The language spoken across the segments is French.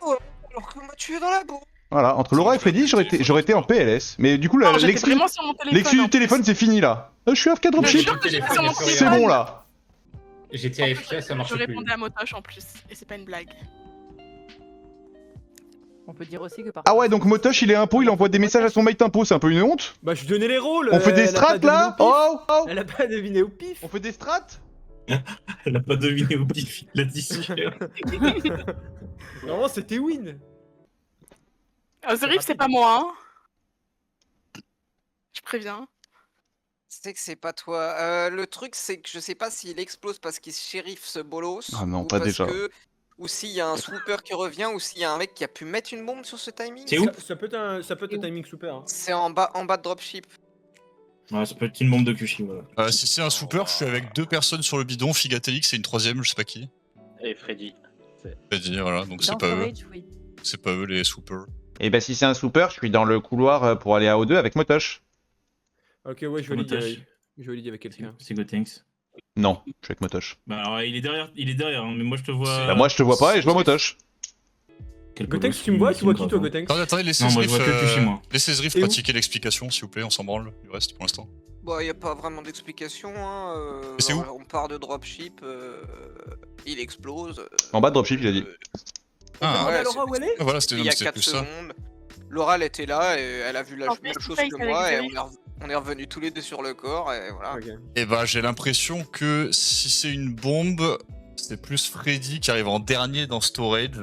alors que moi tu es dans la boue. Voilà, entre Laura et Freddy, j'aurais été en PLS. Mais du coup, Non, j'étais l'excuse vraiment sur mon téléphone. l'excuse en du plus. téléphone, c'est fini là. Je suis AFK Je dropship. jure que j'étais sur mon C'est C'est téléphone. bon là. J'étais En AFK, plus, ça je marchait plus. répondais à Motoche en plus, et c'est pas une blague. On peut dire aussi que par Ah ouais, donc Motosh il est impôt, il envoie des messages à son mate impôt, c'est un peu une honte. Bah, je donnais les rôles. On fait des elle a strats pas là. deviné au pif. Oh. Elle a pas deviné au pif. On fait des strats. Elle a pas deviné au pif, il a dit super. Normalement, c'était win. Zerif, c'est pas moi, hein. Je préviens. C'est que c'est pas toi. Le truc, c'est que je sais pas s'il explose parce qu'il shérif ce bolos. Ah non, ou pas parce déjà. Ou s'il y a un swooper qui revient, ou s'il y a un mec qui a pu mettre une bombe sur ce timing. C'est où? Ça peut être un timing super. Hein. C'est en bas de dropship. Ouais, ça peut être une bombe de Kushi, voilà. Si c'est un super, je suis avec 2 personnes sur le bidon, Figatelix et une 3ème, je sais pas qui. Et Freddy. Freddy, voilà, donc c'est Dans pas eux. Storage, oui. C'est pas eux les swoopers. Et bah si c'est un super, je suis dans le couloir pour aller à O2 avec Motosh. Ok, ouais, je valide Motosh. avec, je valide avec quelqu'un. C'est Gotenks. Non, je suis avec Motosh. Bah alors il est derrière, hein, mais moi je te vois. Bah moi je te vois pas et je vois Motosh. Quel Gotenks, colosse, tu me vois, c'est tu vois une qui toi, grotte, hein. Gotenks? Attendez, laissez Non, moi, je Zrif, vois que Kushi, moi. laissez Zrif Et où pratiquer l'explication, s'il vous plaît, on s'en branle du reste pour l'instant. Bon, y a pas vraiment d'explication. Hein. Et c'est où On part de dropship, il explose. En bas de dropship, il a dit. Ah, Ouais, Laura, où elle est? ah, voilà, c'était Il y a c'était 4 plus ça. secondes. Laura, elle était là et elle a vu la En même face chose to face que avec moi et Zerif. on est revenus tous les deux sur le corps et voilà. Ok. Et bah j'ai l'impression que si c'est une bombe, c'est plus Freddy qui arrive en dernier dans Storage.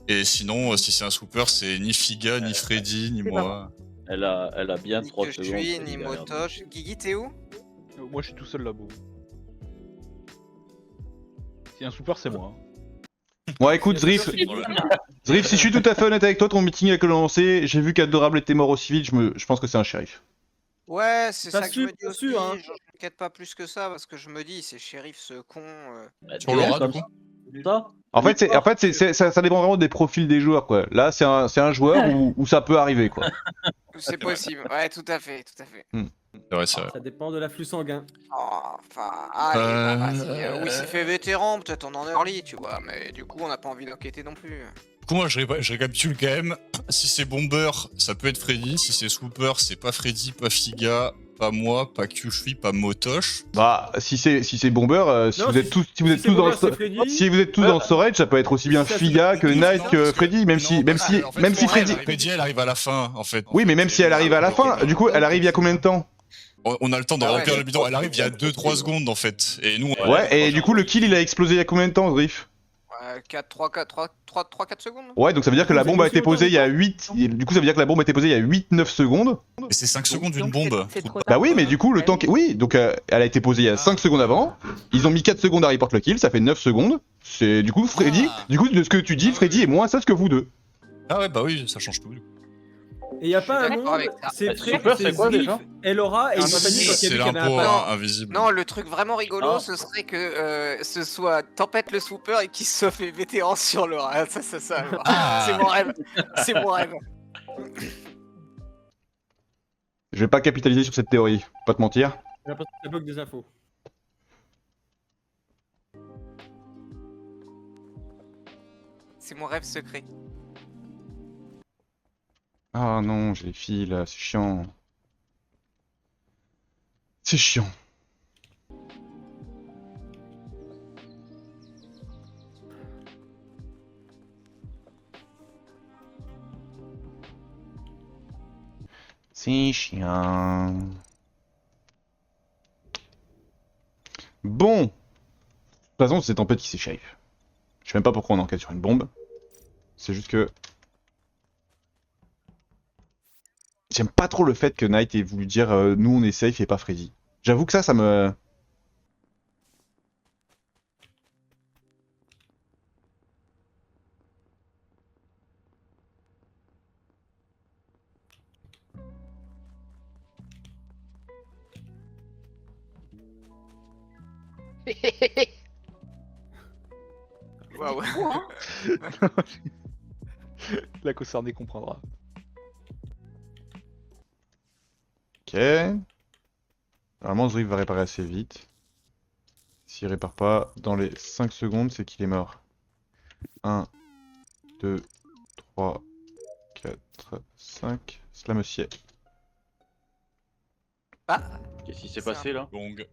Et sinon, si c'est un swooper, c'est ni Figa, ni Freddy, ni c'est moi. Elle a bien Ni 3 que je secondes. suis, Freddy, ni derrière nous. Motosh. Guigui, t'es où? Moi je suis tout seul là-bas. Si un super c'est moi. Bon écoute Zrif, Zrif, si je suis tout à fait honnête avec toi, ton meeting a commencé, j'ai vu qu'Adorable était mort au civil, je pense que c'est un shérif. Ouais, c'est T'as ça que su, je me dis t'as aussi. su, hein. Je m'inquiète pas plus que ça parce que je me dis, c'est shérif ce con. Bah, Sur Laura, comme du coup. ça. En fait, ça dépend vraiment des profils des joueurs quoi. Là c'est un joueur où ça peut arriver quoi. C'est possible. Ouais, tout à fait, tout à fait. C'est vrai, c'est vrai. Ça dépend de l'afflux sanguin. Oh, enfin, allez, bah, vas-y. Oui, c'est fait vétéran, peut-être on en early, tu vois, mais du coup, on n'a pas envie d'enquêter non plus. Du coup, moi, je récapitule quand même. Si c'est Bomber, ça peut être Freddy. Si c'est Swooper, c'est pas Freddy, pas Figa, pas moi, pas Kyushui, pas Motosh. Bah si c'est Bomber, si vous êtes tous dans le storage, ça peut être aussi bien Figa que Knight que Freddy, même si Freddy. Freddy, elle arrive à la fin, en fait. Oui mais même si elle arrive à la fin, du coup elle arrive il y a combien de temps? On a le temps de Ah ouais, remplir le bidon. Elle arrive il y a 2-3 secondes, en fait. Et nous, Ouais et du coup le kill il a explosé il y a combien de temps Zrif? 3-4 secondes. Ouais donc ça veut dire que la bombe a été posée il y a 8. Du coup ça veut dire que la bombe a été posée il y a 8-9 secondes. et c'est 5 secondes d'une Donc, bombe. c'est trop Bah tard. oui mais du coup le temps oui donc elle a été posée il y a 5 secondes avant. Ils ont mis 4 secondes à report le kill, ça fait 9 secondes. C'est du coup Freddy, du coup de ce que tu dis Freddy est moins sage que vous deux. Ah ouais, bah oui, ça change tout. Et y a Je pas suis un d'accord monde, avec ça. c'est Super, c'est quoi, Zrif déjà et Laura et il m'a pas dit quand il a C'est dit qu'il y avait l'impôt un pas. invisible. Non, le truc vraiment rigolo, Ah. ce serait que ce soit Tempête le Swooper et qu'il se fait vétéran sur le rat. Ça. Ah. C'est mon rêve. C'est mon rêve. Je vais pas capitaliser sur cette théorie, pas te mentir. J'ai l'impression que ça bloque des infos. C'est mon rêve secret. Ah non, j'ai les filles là, c'est chiant. C'est chiant. C'est chiant. Bon. De toute façon, c'est Tempête qui s'échauffe. Je sais même pas pourquoi on enquête sur une bombe. C'est juste que... J'aime pas trop le fait que Knight ait voulu dire nous on est safe et pas Freddy. J'avoue que ça me... Waouh. La concernée comprendra. Ok. Normalement Zrif va réparer assez vite. S'il répare pas dans les 5 secondes, c'est qu'il est mort. 1, 2, 3, 4, 5. Cela me sied. Ah, Qu'est-ce qui s'est C'est passé là? Gong.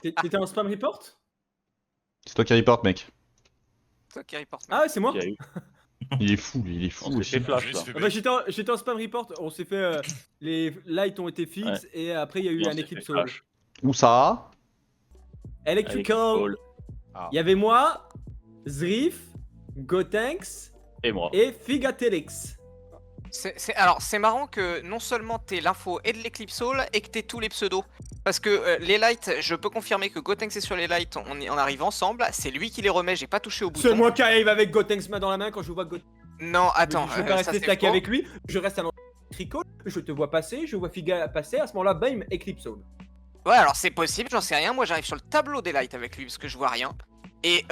T'étais en spam report? C'est toi qui reporte, mec. toi qui reporte. Ah ouais, c'est moi. Il y a eu. Il est fou, lui, il est fou On s'est aussi. fait flash Il là. se fait Ah bah, j'étais en spam report, on s'est fait. Les lights ont été fixes Ouais. et après il y a eu On un s'est Eclipse fait Hall. flash. Où ça? Electrical. Hall. Il y avait moi, Zrif, Gotenks Et moi. et Figatelix. Alors, c'est marrant que non seulement t'aies l'info et de l'Eclipse Hall et que t'aies tous les pseudos. Parce que les lights, je peux confirmer que Gotenks est sur les lights, on arrive ensemble. C'est lui qui les remet, j'ai pas touché au bouton. C'est moi qui arrive avec Gotenks main dans la main quand je vois Gotenks. Non, attends, Je vais pas ça, rester c'est stacké faux. avec lui, je reste à l'Electrical, je te vois passer, je vois Figa passer, à ce moment-là, bam, Eclipse Hall. Ouais, alors c'est possible, j'en sais rien. Moi, j'arrive sur le tableau des lights avec lui parce que je vois rien. Et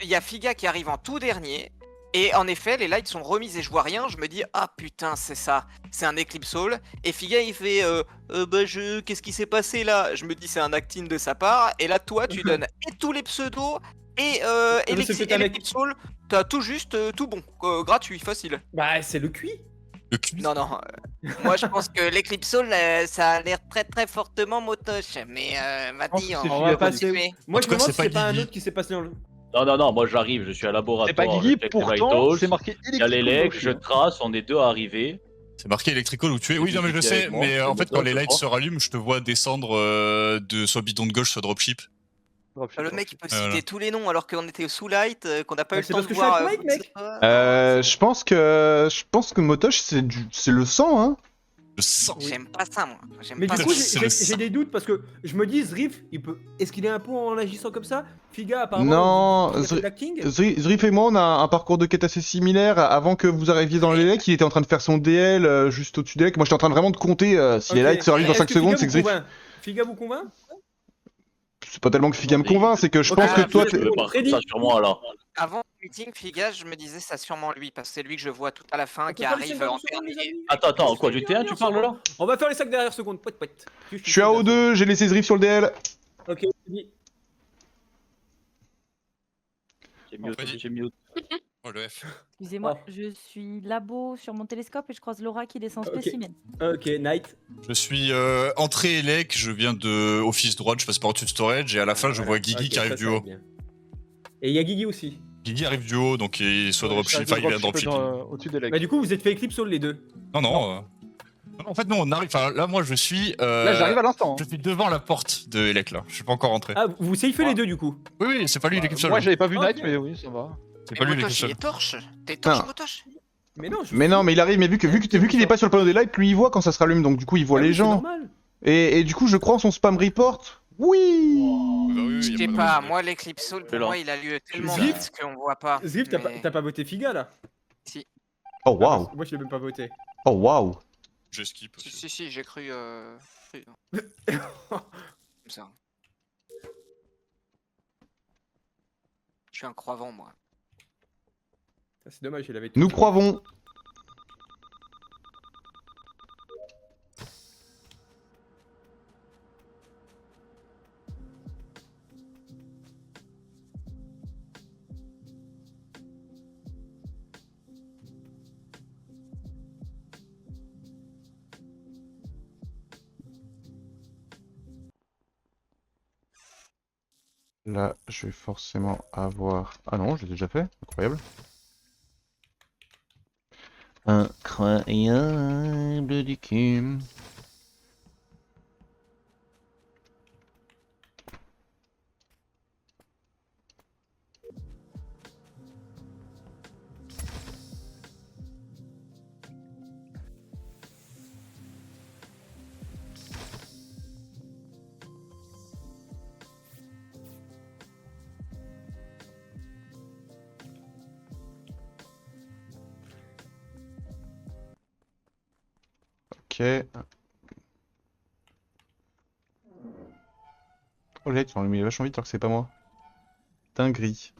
il y a Figa qui arrive en tout dernier. Et en effet, les lights sont remises et je vois rien. Je me dis, ah putain, c'est ça, c'est un Eclipse Hall. Et Figa, il fait, qu'est-ce qui s'est passé là? Je me dis, c'est un acting de sa part. Et là, toi, tu donnes et tous les pseudos et mais c'est peut-être un mec- l'Eclipse Hall. T'as tout juste, tout bon, gratuit, facile. Bah, c'est le cuit. Le cul. Non, non. Moi, je pense que l'Eclipse Hall, ça a l'air très très fortement motoche. Mais Mati, pense que c'est on On va va Figa, passer. Moi, En je tout cas, me demande c'est si pas c'est pas un Guigui. autre qui s'est passé dans le. Non, moi je j'arrive, je suis à laboratoire. C'est pas Guigui, je check les pourtant vitals, c'est marqué Il y a les Electrical legs, aussi, je hein. trace, on est deux arrivés. C'est marqué Electrical où tu es. C'est Oui, non, mais je Guigui sais, avec moi, mais c'est en fait, quand Motoche, les je lights crois. se rallument, je te vois descendre de soit bidon de gauche, soit dropship. Le mec il peut Voilà. citer tous les noms alors qu'on était sous light, qu'on n'a pas eu Bah, le c'est temps parce de que je suis voir. avec Mike, mec. Je pense que Motosh, c'est le sang, hein. Je sens. J'aime pas ça moi. J'aime Mais pas du ça. coup, c'est j'ai le j'ai sang. des doutes parce que je me dis, Zrif, il peut. Est-ce qu'il est un peu en agissant comme ça? Figa, apparemment. Non, il a fait de l'acting. Zrif et moi, on a un parcours de quête assez similaire. Avant que vous arriviez dans les legs, il était en train de faire son DL juste au-dessus des legs. Moi, j'étais en train de vraiment de compter si les Ok. lights se rallument dans Est-ce 5 que secondes, Figa c'est que vous Zrif. convainc Figa vous convainc? C'est pas tellement que Figa me convainc, c'est que je Ok, pense que ah, toi, Figa, t'es- Je veux pas Freddy. ça sur moi là. Avant le meeting, Figa, je me disais c'est sûrement lui parce que c'est lui que je vois tout à la fin On peut qui faire les arrive 5 en secondes, les dernier. amis. Attends, quoi, du T1 tu parles là? On va faire les 5 dernières secondes. Poète, poète. je suis à O2, j'ai laissé Zrif sur le DL. Ok, Freddy. J'ai mute. Oh, le F. Excusez-moi, Oh. je suis labo sur mon télescope et je croise Laura qui descend Ok. spécimen. Ok, Night. Je suis entrée élec, je viens de office droite, je passe par au-dessus de storage et à la fin, je vois Guigui qui arrive du haut. Et il y a Guigui aussi. Guigui arrive du haut, donc il soit dropship, enfin il vient dropship. Au-dessus des legs. Bah, du coup, vous êtes fait Eclipse Hall les deux. Non, non. Non, en fait, non, on arrive. Enfin, là, moi, je suis. Là, j'arrive à l'instant. Je suis devant la porte de Elec, là. Je suis pas encore rentré. Ah, vous safez les deux du coup. Oui, oui, c'est pas lui l'équipe seule. Moi, j'avais pas vu Ok. Night, mais oui, ça va. C'est Mais pas lui l'équipe Motoche, il seule. est torche. T'es torche, Ah. Motoche. Mais non, je Mais non, mais il arrive, mais vu qu'il est pas sur le panneau des lights, lui il voit quand ça se rallume, donc du coup il voit Ah oui, les c'est gens. normal. Et du coup, je crois en son spam report. Oui. Bah oui, Je y a sais de pas, raison. moi l'Eclipse Hall, pour Excellent. moi il a lieu tellement Zrif vite qu'on voit pas. Zrif, Mais- t'as pas voté Figa là? Oh waouh. Moi, je l'ai même pas voté. Oh waouh. Je skip aussi. Si, j'ai cru. Comme ça. Je suis un croyant moi. C'est dommage, il avait. Nous croyons. Là, je vais forcément avoir... Ah non, je l'ai déjà fait. Incroyable. Incroyable du cul. Ok. Oh là, ils sont allumés vachement vite alors que c'est pas moi. Dinguerie.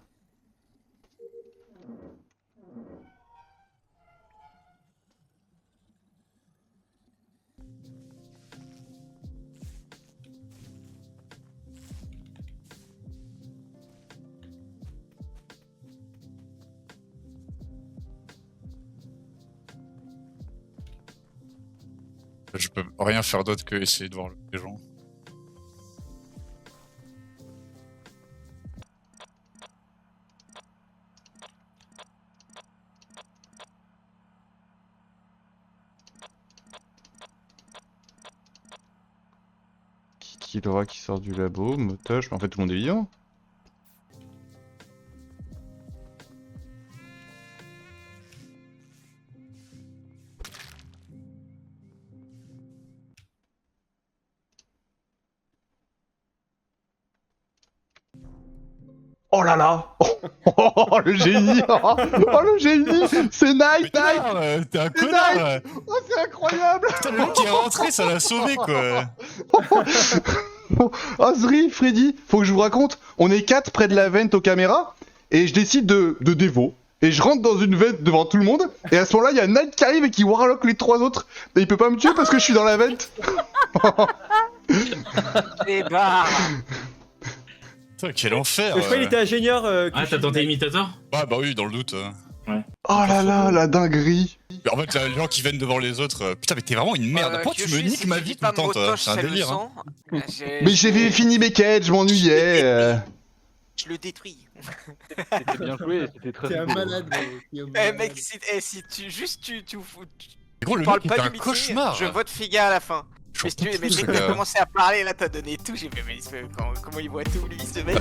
Je peux rien faire d'autre que essayer de voir les gens. Qui Laura qui sort du labo, Motoche, mais en fait tout le monde est vivant. Oh là là. Oh le génie. Oh le génie. C'est Night. T'es un connard. Oh c'est incroyable. Putain, le mec qui est rentré, ça l'a sauvé quoi. Oh Zri, Freddy, faut que je vous raconte, on est 4 près de la vente aux caméras, et je décide de dévo. Et je rentre dans une vente devant tout le monde, et à ce moment-là, il y a Night qui arrive et qui warlock les 3 autres. Et il peut pas me tuer parce que je suis dans la vente. Les barres. Putain, quel enfer. Je crois qu'il était ingénieur. Ah, t'as tenté imitateur? Ah bah oui, dans le doute. Oh là là, la dinguerie. Mais en fait, les gens qui viennent devant les autres. Putain, mais t'es vraiment une merde. Pourquoi tu me niques ma vie tout le temps, toi? C'est un délire. Hein. Mais j'avais fini mes quêtes, je m'ennuyais. Je le détruis. C'était bien joué, c'était très T'es un rigolo. malade. Eh mec, si tu juste tu Gros, le parles mec pas est du un meeting, cauchemar. je vote Figa à la fin. Je Mais suis dès que t'as commencé à parler, là t'as donné tout, j'ai fait mais comment il voit tout lui ce mec.